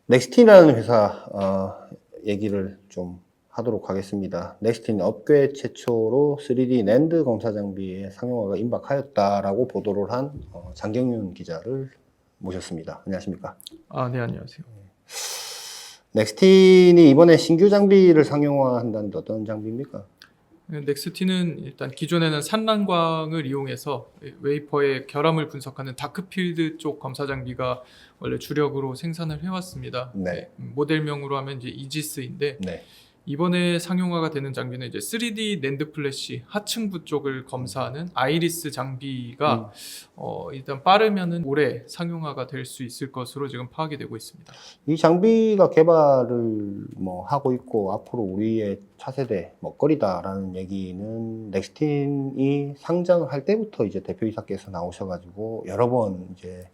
넥스틴이라는 회사 얘기를 좀 하도록 하겠습니다. 넥스틴 업계 최초로 3D 낸드 검사 장비의 상용화가 임박하였다라고 보도를 한 장경윤 기자를 모셨습니다. 안녕하십니까? 네, 안녕하세요. 넥스틴이 이번에 신규 장비를 상용화한다는데 어떤 장비입니까? 넥스틴은 일단 기존에는 산란광을 이용해서 웨이퍼의 결함을 분석하는 다크필드 쪽 검사 장비가 원래 주력으로 생산을 해왔습니다. 네. 모델명으로 하면 이제 이지스인데 네. 이번에 상용화가 되는 장비는 이제 3D 낸드 플래시 하층부 쪽을 검사하는 아이리스 장비가 일단 빠르면은 올해 상용화가 될 수 있을 것으로 지금 파악이 되고 있습니다. 이 장비가 개발을 하고 있고 앞으로 우리의 차세대 먹거리다라는 얘기는 넥스틴이 상장을 할 때부터 이제 대표이사께서 나오셔가지고 여러 번 이제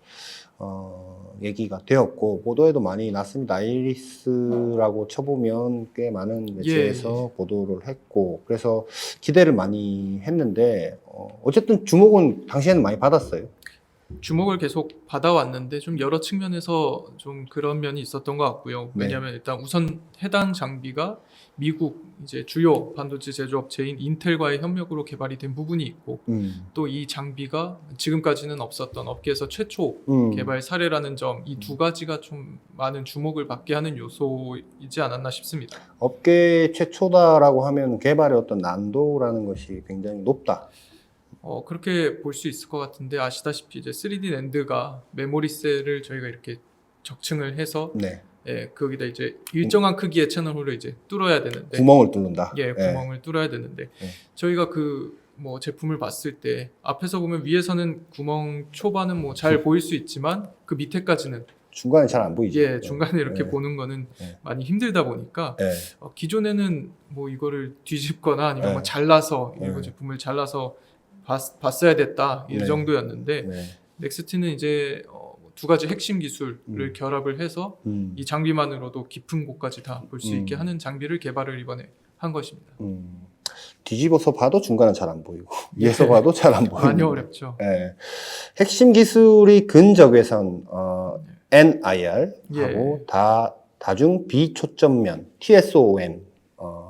얘기가 되었고 보도에도 많이 났습니다. 아이리스라고 쳐보면 꽤 많은 매체에서 보도를 했고 그래서 기대를 많이 했는데 어쨌든 주목은 당시에는 많이 받았어요. 주목을 계속 받아왔는데 좀 여러 측면에서 좀 그런 면이 있었던 것 같고요. 왜냐하면 일단 우선 해당 장비가 미국 이제 주요 반도체 제조업체인 인텔과의 협력으로 개발이 된 부분이 있고 또 이 장비가 지금까지는 없었던 업계에서 최초 개발 사례라는 점, 이 두 가지가 좀 많은 주목을 받게 하는 요소이지 않았나 싶습니다. 업계 최초다라고 하면 개발의 어떤 난도라는 것이 굉장히 높다. 그렇게 볼 수 있을 것 같은데 아시다시피 이제 3D 낸드가 메모리 셀을 저희가 이렇게 적층을 해서 네. 거기다 이제 일정한 크기의 채널 홀을 이제 뚫어야 되는데 구멍을 뚫는다. 구멍을 뚫어야 되는데 저희가 제품을 봤을 때 앞에서 보면 위에서는 구멍 초반은 잘 보일 수 있지만 그 밑에까지는 중간에 잘 안 보이죠. 중간에 이렇게 보는 거는 많이 힘들다 보니까 기존에는 이거를 뒤집거나 아니면 잘라서 이거 제품을 잘라서 봤어야 됐다 이 정도였는데 넥스틴은 이제 두 가지 핵심 기술을 결합을 해서 이 장비만으로도 깊은 곳까지 다 볼 수 있게 하는 장비를 개발을 이번에 한 것입니다. 뒤집어서 봐도 중간은 잘 안 보이고 위에서 봐도 잘 안 보이고 많이 어렵죠. 핵심 기술이 근적외선 NIR하고 다중 비초점면 TSOM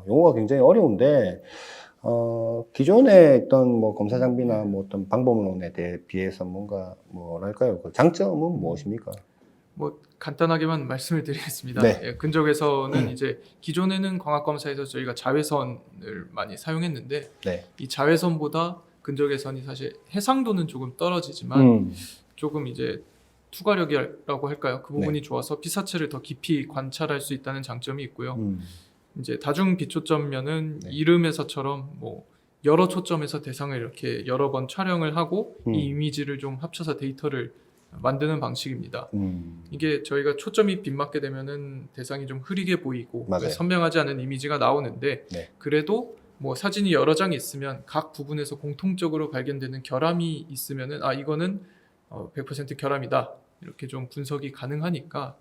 용어가 굉장히 어려운데 기존의 어떤 검사 장비나 어떤 방법론에 비해서 뭔가 뭐랄까요? 그 장점은 무엇입니까? 간단하게만 말씀을 드리겠습니다. 네. 근적외선은 이제 기존에는 광학 검사에서 저희가 자외선을 많이 사용했는데 이 자외선보다 근적외선이 사실 해상도는 조금 떨어지지만 조금 이제 투과력이라고 할까요? 그 부분이 좋아서 피사체를 더 깊이 관찰할 수 있다는 장점이 있고요. 이제 다중 비초점면은 이름에서처럼 여러 초점에서 대상을 이렇게 여러 번 촬영을 하고 이 이미지를 좀 합쳐서 데이터를 만드는 방식입니다. 이게 저희가 초점이 빗맞게 되면은 대상이 좀 흐리게 보이고 선명하지 않은 이미지가 나오는데 그래도 사진이 여러 장이 있으면 각 부분에서 공통적으로 발견되는 결함이 있으면은 이거는 100% 결함이다. 이렇게 좀 분석이 가능하니까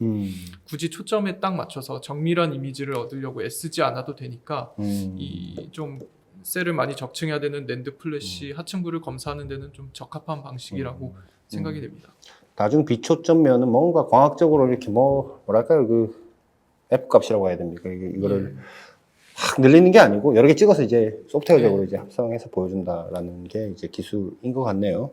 굳이 초점에 딱 맞춰서 정밀한 이미지를 얻으려고 애쓰지 않아도 되니까 이 좀 셀을 많이 적층해야 되는 낸드 플래시 하층부를 검사하는 데는 좀 적합한 방식이라고 생각이 됩니다. 다중 비초점면은 뭔가 광학적으로 이렇게 뭐랄까요? 그 F값이라고 해야 됩니까? 이거를 확 늘리는 게 아니고 여러 개 찍어서 이제 소프트웨어적으로 이제 합성해서 보여준다라는 게 이제 기술인 것 같네요.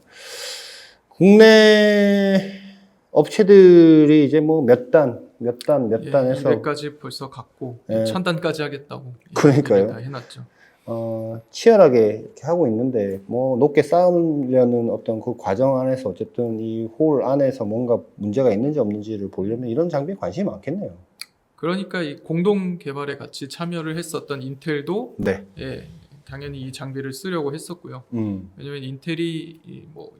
국내 업체들이 이제 몇 단에서 몇까지 벌써 갔고 1000단까지 하겠다고 그러니까요. 다 해놨죠. 치열하게 이렇게 하고 있는데 높게 쌓으려는 어떤 그 과정 안에서 어쨌든 이 홀 안에서 뭔가 문제가 있는지 없는지를 보려면 이런 장비에 관심이 많겠네요. 그러니까 이 공동 개발에 같이 참여를 했었던 인텔도 당연히 이 장비를 쓰려고 했었고요. 왜냐면 인텔이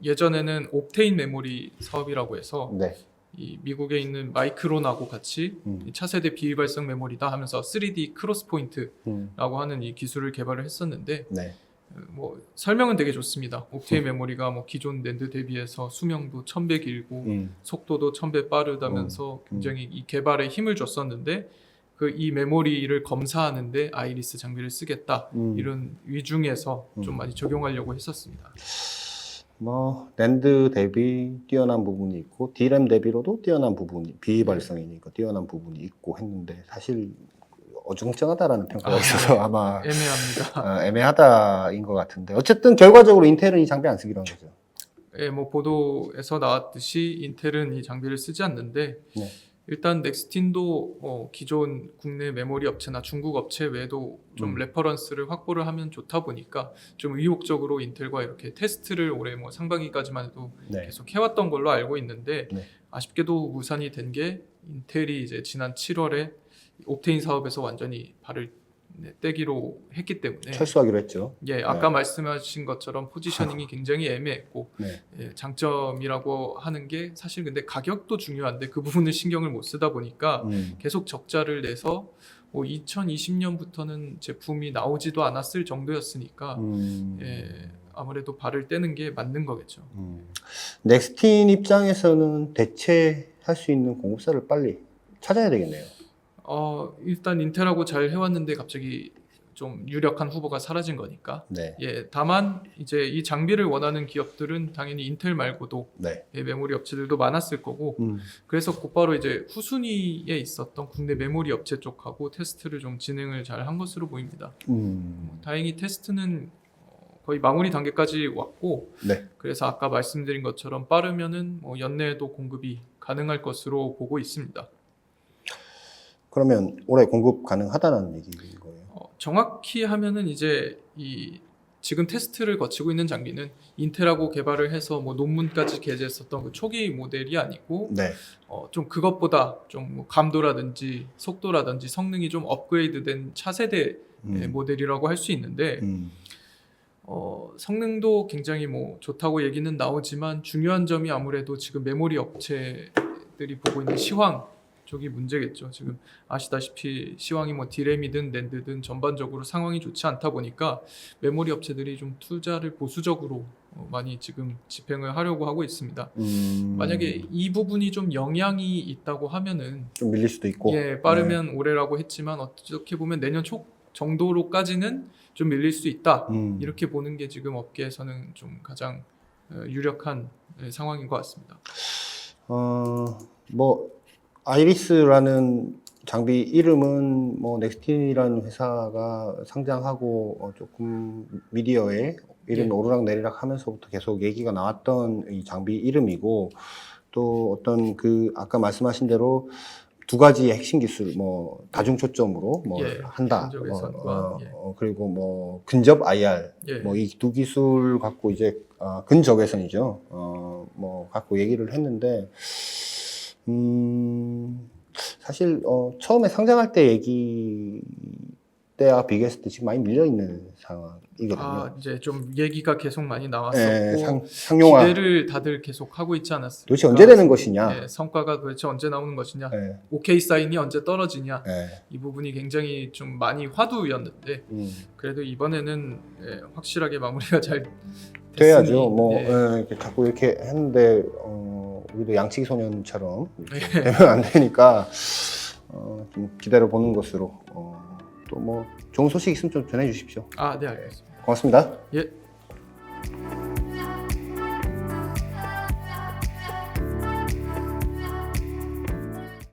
예전에는 옵테인 메모리 사업이라고 해서 이 미국에 있는 마이크론하고 같이 차세대 비발성 메모리다 하면서 3D 크로스 포인트라고 하는 이 기술을 개발을 했었는데 설명은 되게 좋습니다. 옵테인 메모리가 기존 낸드 대비해서 수명도 1000배 길고 속도도 1000배 빠르다면서 굉장히 이 개발에 힘을 줬었는데 이 메모리를 검사하는데 아이리스 장비를 쓰겠다 이런 위중에서 좀 많이 적용하려고 했었습니다. 뭐 낸드 대비 뛰어난 부분이 있고 D램 대비로도 뛰어난 부분이 비발성이니까 뛰어난 부분이 있고 했는데 사실 어중쩡하다라는 평가가 있어서 아마 애매합니다. 애매하다인 것 같은데 어쨌든 결과적으로 인텔은 이 장비 안 쓰기로 한 거죠. 예, 뭐 보도에서 나왔듯이 인텔은 이 장비를 쓰지 않는데 네. 일단 넥스틴도 기존 국내 메모리 업체나 중국 업체 외에도 좀 레퍼런스를 확보를 하면 좋다 보니까 좀 의욕적으로 인텔과 이렇게 테스트를 올해 뭐 상반기까지만 해도 네. 계속 해왔던 걸로 알고 있는데 네. 아쉽게도 무산이 된 게 인텔이 이제 지난 7월에 옵테인 사업에서 완전히 발을 떼기로 했기 때문에 철수하기로 했죠. 예, 아까 말씀하신 것처럼 포지셔닝이 굉장히 애매했고 네. 예, 장점이라고 하는 게 사실 근데 가격도 중요한데 그 부분을 신경을 못 쓰다 보니까 계속 적자를 내서 뭐 2020년부터는 제품이 나오지도 않았을 정도였으니까 예, 아무래도 발을 떼는 게 맞는 거겠죠. 넥스틴 입장에서는 대체할 수 있는 공급사를 빨리 찾아야 되겠네요. 일단 인텔하고 잘 해왔는데 갑자기 좀 유력한 후보가 사라진 거니까. 네. 예, 다만 이제 이 장비를 원하는 기업들은 당연히 인텔 말고도 네. 예, 메모리 업체들도 많았을 거고. 그래서 곧바로 이제 후순위에 있었던 국내 메모리 업체 쪽하고 테스트를 좀 진행을 잘 한 것으로 보입니다. 다행히 테스트는 거의 마무리 단계까지 왔고. 네. 그래서 아까 말씀드린 것처럼 빠르면은 뭐 연내에도 공급이 가능할 것으로 보고 있습니다. 그러면 올해 공급 가능하다는 얘기인 거예요? 정확히 하면은 이제 이 지금 테스트를 거치고 있는 장비는 인텔하고 개발을 해서 뭐 논문까지 게재했었던 그 초기 모델이 아니고 네. 좀 그것보다 좀 뭐 감도라든지 속도라든지 성능이 좀 업그레이드된 차세대 모델이라고 할 수 있는데 성능도 굉장히 뭐 좋다고 얘기는 나오지만 중요한 점이 아무래도 지금 메모리 업체들이 보고 있는 시황 쪽이 문제겠죠. 지금 아시다시피 시황이 뭐 D램이든 낸드든 전반적으로 상황이 좋지 않다 보니까 메모리 업체들이 좀 투자를 보수적으로 많이 지금 집행을 하려고 하고 있습니다. 만약에 이 부분이 좀 영향이 있다고 하면은 좀 밀릴 수도 있고. 예, 빠르면 올해라고 했지만 어떻게 보면 내년 초 정도로까지는 좀 밀릴 수 있다. 이렇게 보는 게 지금 업계에서는 좀 가장 유력한 상황인 것 같습니다. 뭐 아이리스라는 장비 이름은 뭐 넥스틴이라는 회사가 상장하고 조금 미디어에 이름이 오르락내리락 하면서부터 계속 얘기가 나왔던 이 장비 이름이고 또 어떤 그 아까 말씀하신 대로 두 가지의 핵심 기술 뭐 다중 초점으로 뭐 한다. 그리고 뭐 근접 IR 뭐 이 두 기술 갖고 이제 근적외선이죠. 뭐 갖고 얘기를 했는데 사실 처음에 상장할 때 얘기 때와 비교했을 때 지금 많이 밀려 있는 상황이거든요. 이제 좀 얘기가 계속 많이 나왔었고 네, 상용화 기대를 다들 계속 하고 있지 않았습니까? 도대체 언제 되는 것이냐? 네, 성과가 도대체 언제 나오는 것이냐? 오케이 사인이 언제 떨어지냐? 이 부분이 굉장히 좀 많이 화두였는데 그래도 이번에는 확실하게 마무리가 잘 돼야죠. 뭐 이렇게 자꾸 이렇게 했는데 우리도 양치기 소년처럼 되면 안 되니까 좀 기다려 보는 것으로 또 뭐 좋은 소식 있으면 좀 전해 주십시오. 네, 알겠습니다. 고맙습니다. 예.